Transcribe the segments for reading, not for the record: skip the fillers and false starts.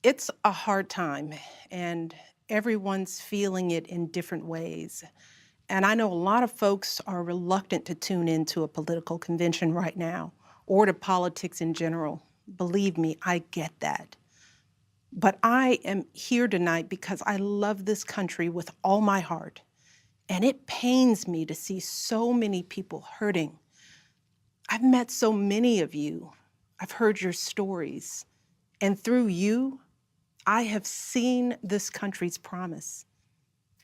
It's a hard time, and everyone's feeling it in different ways. And I know a lot of folks are reluctant to tune into a political convention right now or to politics in general. Believe me, I get that. But I am here tonight because I love this country with all my heart. And it pains me to see so many people hurting. I've met so many of you. I've heard your stories. And through you, I have seen this country's promise.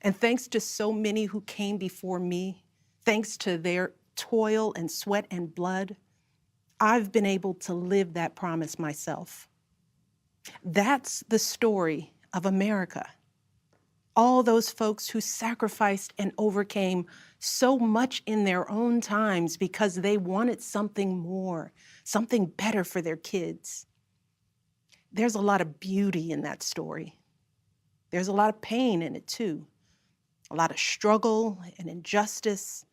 And thanks to so many who came before me, thanks to their toil and sweat and blood, I've been able to live that promise myself. That's the story of America. All those folks who sacrificed and overcame so much in their own times because they wanted something more, something better for their kids. There's a lot of beauty in that story. There's a lot of pain in it too. A lot of struggle and injustice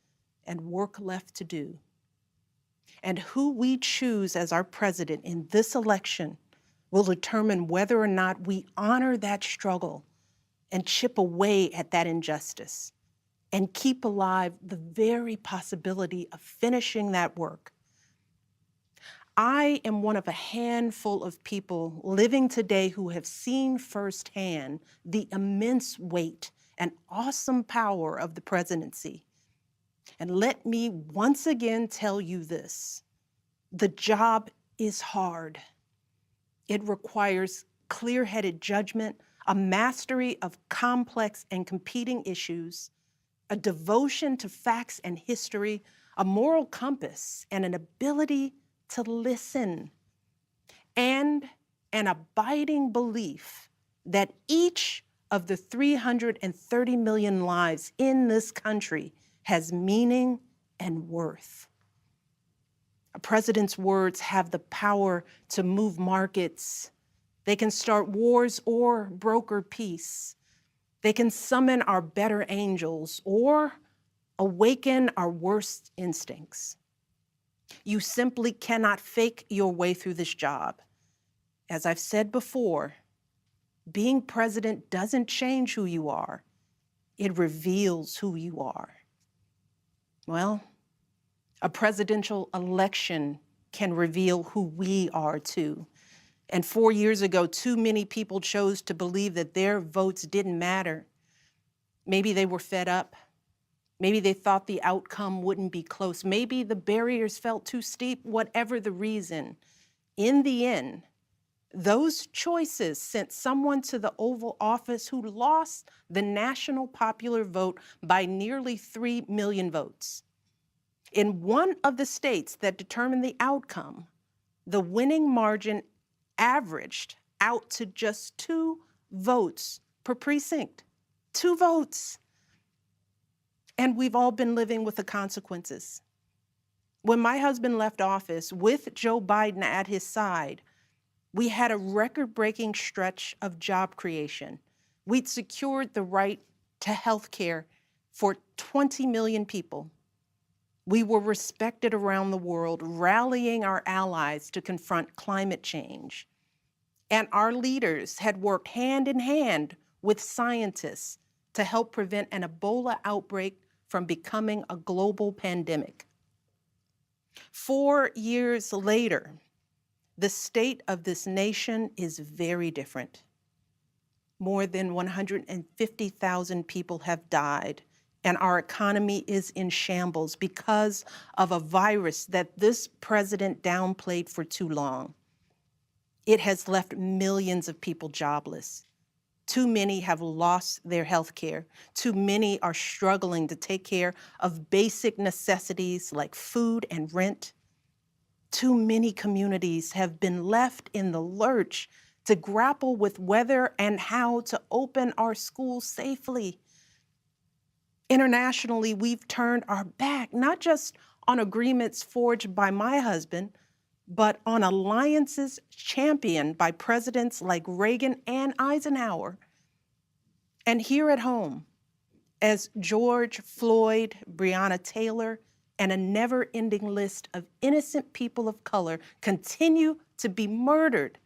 and work left to do. And who we choose as our president in this election will determine whether or not we honor that struggle and chip away at that injustice and keep alive the very possibility of finishing that work. I am one of a handful of people living today who have seen firsthand the immense weight and awesome power of the presidency. And let me once again tell you this: the job is hard. It requires clear-headed judgment, a mastery of complex and competing issues, a devotion to facts and history, a moral compass, and an ability to listen, and an abiding belief that each of the 330 million lives in this country has meaning and worth. A president's words have the power to move markets. They can start wars or broker peace. They can summon our better angels or awaken our worst instincts. You simply cannot fake your way through this job. As I've said before, being president doesn't change who you are. It reveals who you are. Well, a presidential election can reveal who we are too. And 4 years ago, too many people chose to believe that their votes didn't matter. Maybe they were fed up. Maybe they thought the outcome wouldn't be close. Maybe the barriers felt too steep, whatever the reason. In the end, those choices sent someone to the Oval Office who lost the national popular vote by nearly 3 million votes. In one of the states that determined the outcome, the winning margin averaged out to just 2 votes per precinct. 2 votes. And we've all been living with the consequences. When my husband left office with Joe Biden at his side, we had a record-breaking stretch of job creation. We'd secured the right to health care for 20 million people. We were respected around the world, rallying our allies to confront climate change. And our leaders had worked hand in hand with scientists to help prevent an Ebola outbreak from becoming a global pandemic. 4 years later, the state of this nation is very different. More than 150,000 people have died, and our economy is in shambles because of a virus that this president downplayed for too long. It has left millions of people jobless. Too many have lost their health care. Too many are struggling to take care of basic necessities like food and rent. Too many communities have been left in the lurch to grapple with whether and how to open our schools safely. Internationally, we've turned our back, not just on agreements forged by my husband, but on alliances championed by presidents like Reagan and Eisenhower. And here at home, as George Floyd, Breonna Taylor, and a never-ending list of innocent people of color continue to be murdered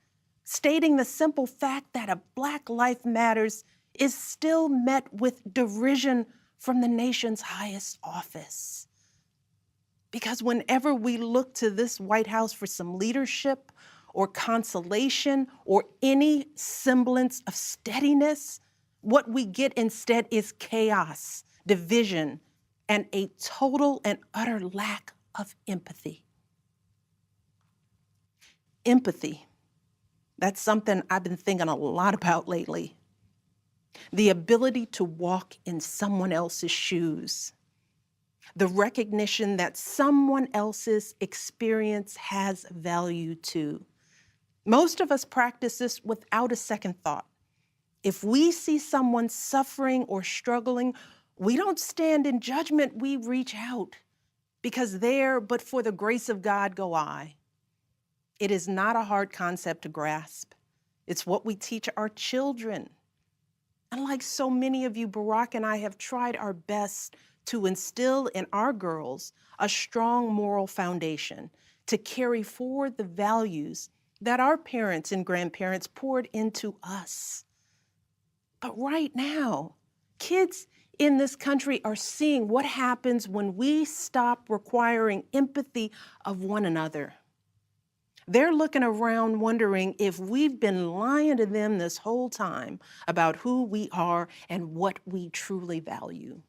stating the simple fact that a Black life matters is still met with derision from the nation's highest office. Because whenever we look to this White House for some leadership or consolation or any semblance of steadiness, what we get instead is chaos, division, and a total and utter lack of empathy. Empathy, that's something I've been thinking a lot about lately. The ability to walk in someone else's shoes. The recognition that someone else's experience has value too. Most of us practice this without a second thought. If we see someone suffering or struggling, we don't stand in judgment, we reach out. Because there, but for the grace of God, go I. It is not a hard concept to grasp. It's what we teach our children. And like so many of you, Barack and I have tried our best to instill in our girls a strong moral foundation to carry forward the values that our parents and grandparents poured into us. But right now, kids in this country are seeing what happens when we stop requiring empathy of one another. They're looking around wondering if we've been lying to them this whole time about who we are and what we truly value.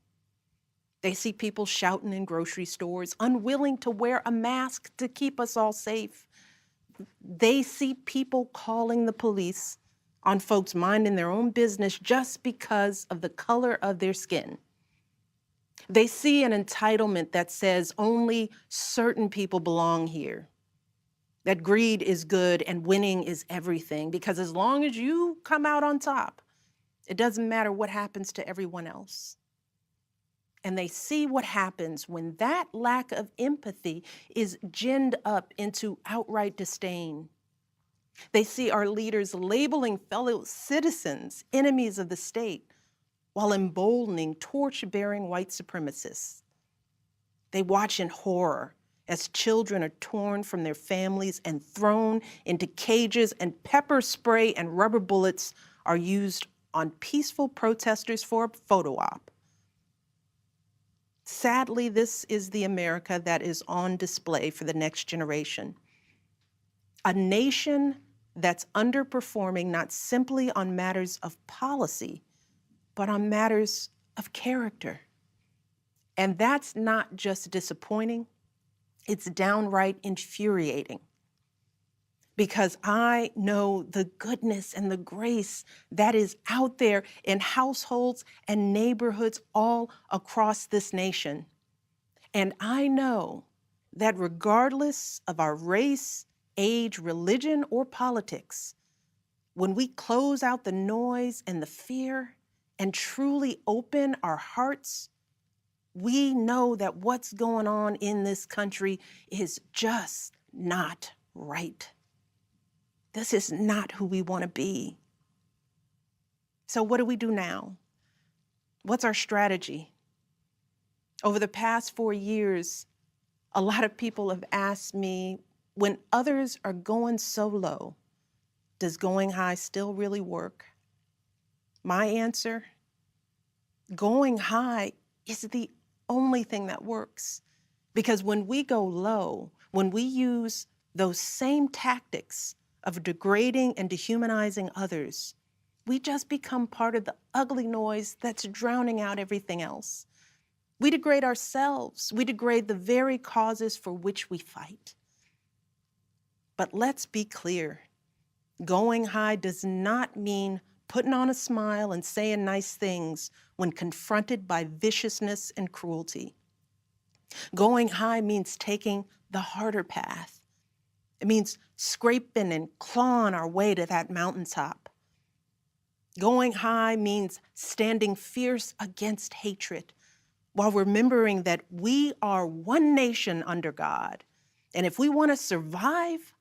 They see people shouting in grocery stores, unwilling to wear a mask to keep us all safe. They see people calling the police on folks minding their own business just because of the color of their skin. They see an entitlement that says only certain people belong here, that greed is good and winning is everything, because as long as you come out on top, it doesn't matter what happens to everyone else. And they see what happens when that lack of empathy is ginned up into outright disdain. They see our leaders labeling fellow citizens enemies of the state while emboldening torch-bearing white supremacists. They watch in horror as children are torn from their families and thrown into cages, and pepper spray and rubber bullets are used on peaceful protesters for a photo op. Sadly, this is the America that is on display for the next generation. A nation that's underperforming not simply on matters of policy, but on matters of character. And that's not just disappointing, it's downright infuriating. Because I know the goodness and the grace that is out there in households and neighborhoods all across this nation. And I know that regardless of our race, age, religion, or politics, when we close out the noise and the fear and truly open our hearts, we know that what's going on in this country is just not right. This is not who we want to be. So what do we do now? What's our strategy? Over the past 4 years, a lot of people have asked me, when others are going so low, does going high still really work? My answer, going high is the only thing that works. Because when we go low, when we use those same tactics of degrading and dehumanizing others, we just become part of the ugly noise that's drowning out everything else. We degrade ourselves. We degrade the very causes for which we fight. But let's be clear. Going high does not mean putting on a smile and saying nice things when confronted by viciousness and cruelty. Going high means taking the harder path. It means scraping and clawing our way to that mountaintop. Going high means standing fierce against hatred while remembering that we are one nation under God. And if we want to survive,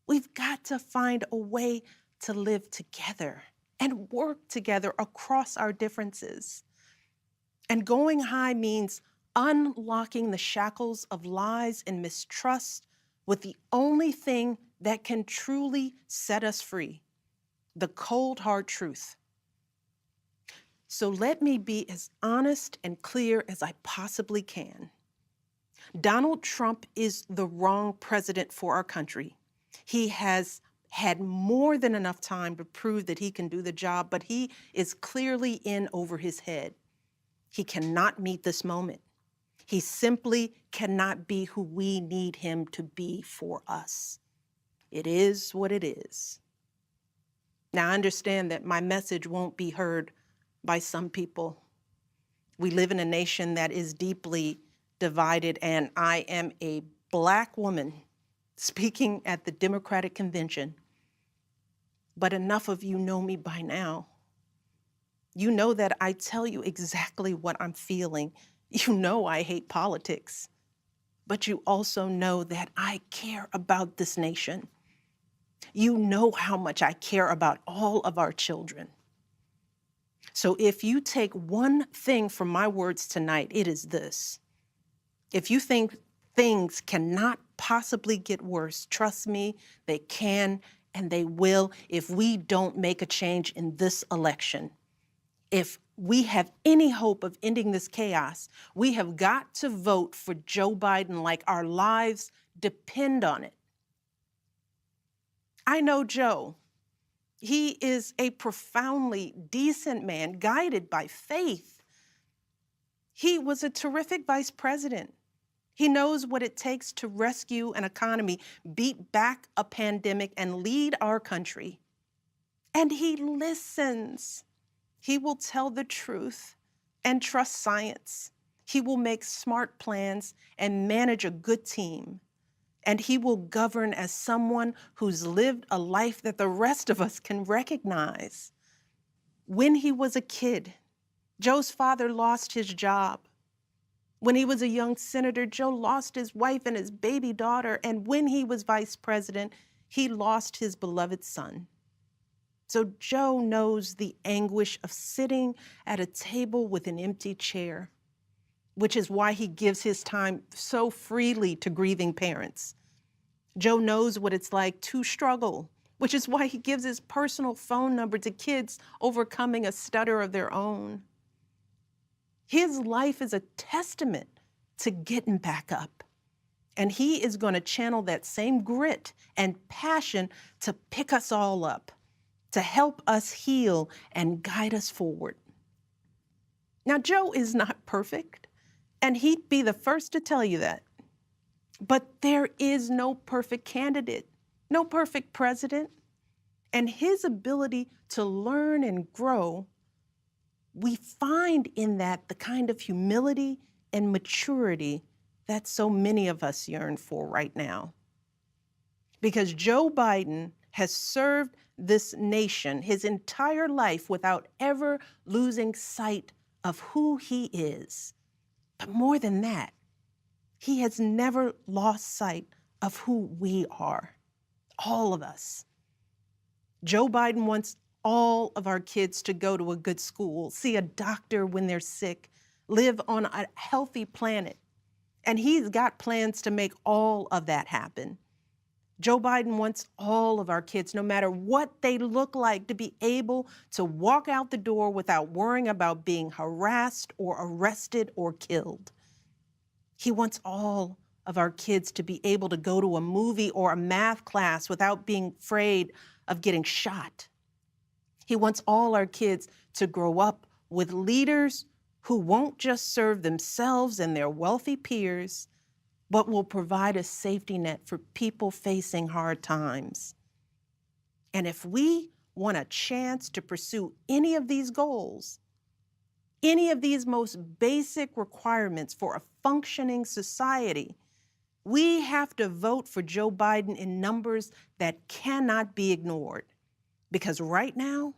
we've got to find a way to live together and work together across our differences. And going high means unlocking the shackles of lies and mistrust with the only thing that can truly set us free, the cold, hard truth. So let me be as honest and clear as I possibly can. Donald Trump is the wrong president for our country. He has had more than enough time to prove that he can do the job, but he is clearly in over his head. He cannot meet this moment. He simply cannot be who we need him to be for us. It is what it is. Now, I understand that my message won't be heard by some people. We live in a nation that is deeply divided, and I am a Black woman speaking at the Democratic Convention. But enough of you know me by now. You know that I tell you exactly what I'm feeling. You know I hate politics, but you also know that I care about this nation. You know how much I care about all of our children. So if you take one thing from my words tonight, it is this. If you think things cannot possibly get worse, trust me, they can and they will if we don't make a change in this election. If we have any hope of ending this chaos, we have got to vote for Joe Biden like our lives depend on it. I know Joe. He is a profoundly decent man, guided by faith. He was a terrific vice president. He knows what it takes to rescue an economy, beat back a pandemic, and lead our country. And he listens. He will tell the truth and trust science. He will make smart plans and manage a good team. And he will govern as someone who's lived a life that the rest of us can recognize. When he was a kid, Joe's father lost his job. When he was a young senator, Joe lost his wife and his baby daughter. And when he was vice president, he lost his beloved son. So Joe knows the anguish of sitting at a table with an empty chair, which is why he gives his time so freely to grieving parents. Joe knows what it's like to struggle, which is why he gives his personal phone number to kids overcoming a stutter of their own. His life is a testament to getting back up. And he is going to channel that same grit and passion to pick us all up, to help us heal and guide us forward. Now, Joe is not perfect, and he'd be the first to tell you that. But there is no perfect candidate, no perfect president, and his ability to learn and grow, we find in that the kind of humility and maturity that so many of us yearn for right now. Because Joe Biden has served this nation his entire life without ever losing sight of who he is. But more than that, he has never lost sight of who we are, all of us. Joe Biden wants all of our kids to go to a good school, see a doctor when they're sick, live on a healthy planet. And he's got plans to make all of that happen. Joe Biden wants all of our kids, no matter what they look like, to be able to walk out the door without worrying about being harassed or arrested or killed. He wants all of our kids to be able to go to a movie or a math class without being afraid of getting shot. He wants all our kids to grow up with leaders who won't just serve themselves and their wealthy peers, but will provide a safety net for people facing hard times. And if we want a chance to pursue any of these goals, any of these most basic requirements for a functioning society, we have to vote for Joe Biden in numbers that cannot be ignored. Because right now,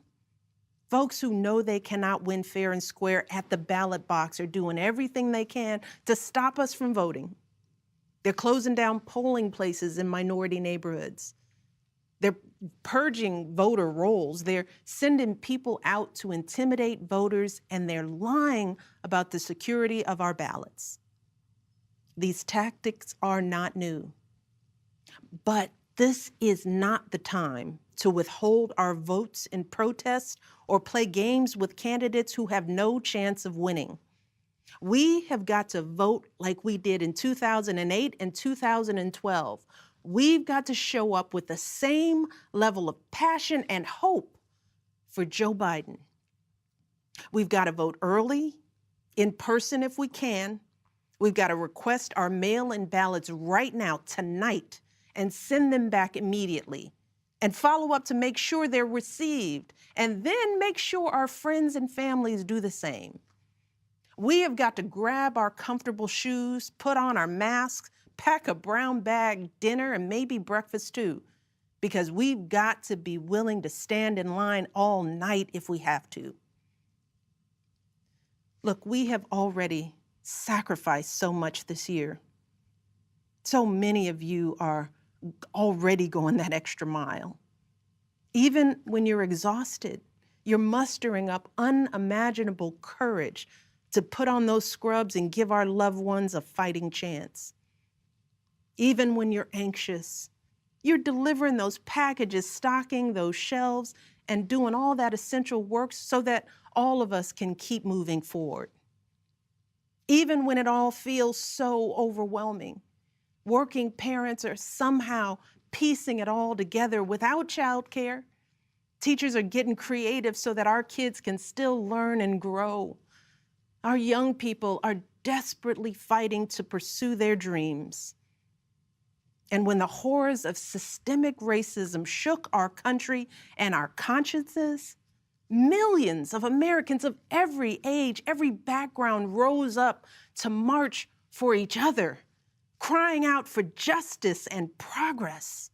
folks who know they cannot win fair and square at the ballot box are doing everything they can to stop us from voting. They're closing down polling places in minority neighborhoods. They're purging voter rolls. They're sending people out to intimidate voters, and they're lying about the security of our ballots. These tactics are not new. But this is not the time to withhold our votes in protest or play games with candidates who have no chance of winning. We have got to vote like we did in 2008 and 2012. We've got to show up with the same level of passion and hope for Joe Biden. We've got to vote early, in person if we can. We've got to request our mail-in ballots right now, tonight, and send them back immediately. And follow up to make sure they're received. And then make sure our friends and families do the same. We have got to grab our comfortable shoes, put on our masks, pack a brown bag dinner and maybe breakfast too, because we've got to be willing to stand in line all night if we have to. Look, we have already sacrificed so much this year. So many of you are already going that extra mile. Even when you're exhausted, you're mustering up unimaginable courage to put on those scrubs and give our loved ones a fighting chance. Even when you're anxious, you're delivering those packages, stocking those shelves, and doing all that essential work so that all of us can keep moving forward. Even when it all feels so overwhelming, working parents are somehow piecing it all together without childcare. Teachers are getting creative so that our kids can still learn and grow. Our young people are desperately fighting to pursue their dreams. And when the horrors of systemic racism shook our country and our consciences, millions of Americans of every age, every background rose up to march for each other, crying out for justice and progress.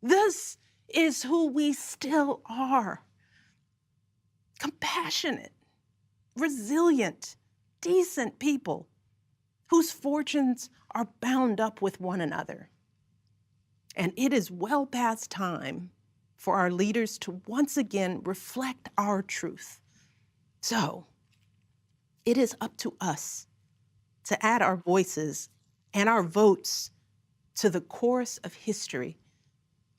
This is who we still are. Compassionate, resilient, decent people whose fortunes are bound up with one another. And it is well past time for our leaders to once again reflect our truth. So it is up to us to add our voices and our votes to the chorus of history,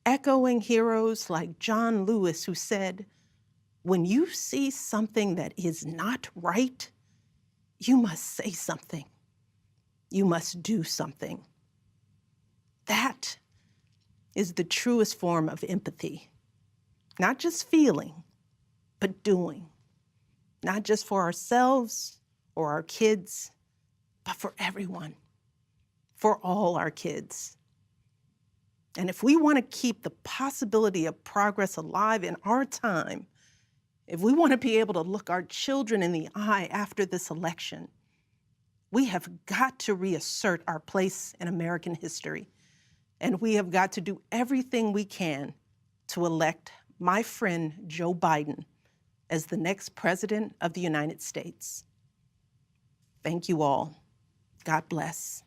echoing heroes like John Lewis, who said, "When you see something that is not right, you must say something. You must do something." That is the truest form of empathy. Not just feeling, but doing. Not just for ourselves or our kids, but for everyone, for all our kids. And if we want to keep the possibility of progress alive in our time, if we want to be able to look our children in the eye after this election, we have got to reassert our place in American history. And we have got to do everything we can to elect my friend Joe Biden as the next president of the United States. Thank you all. God bless.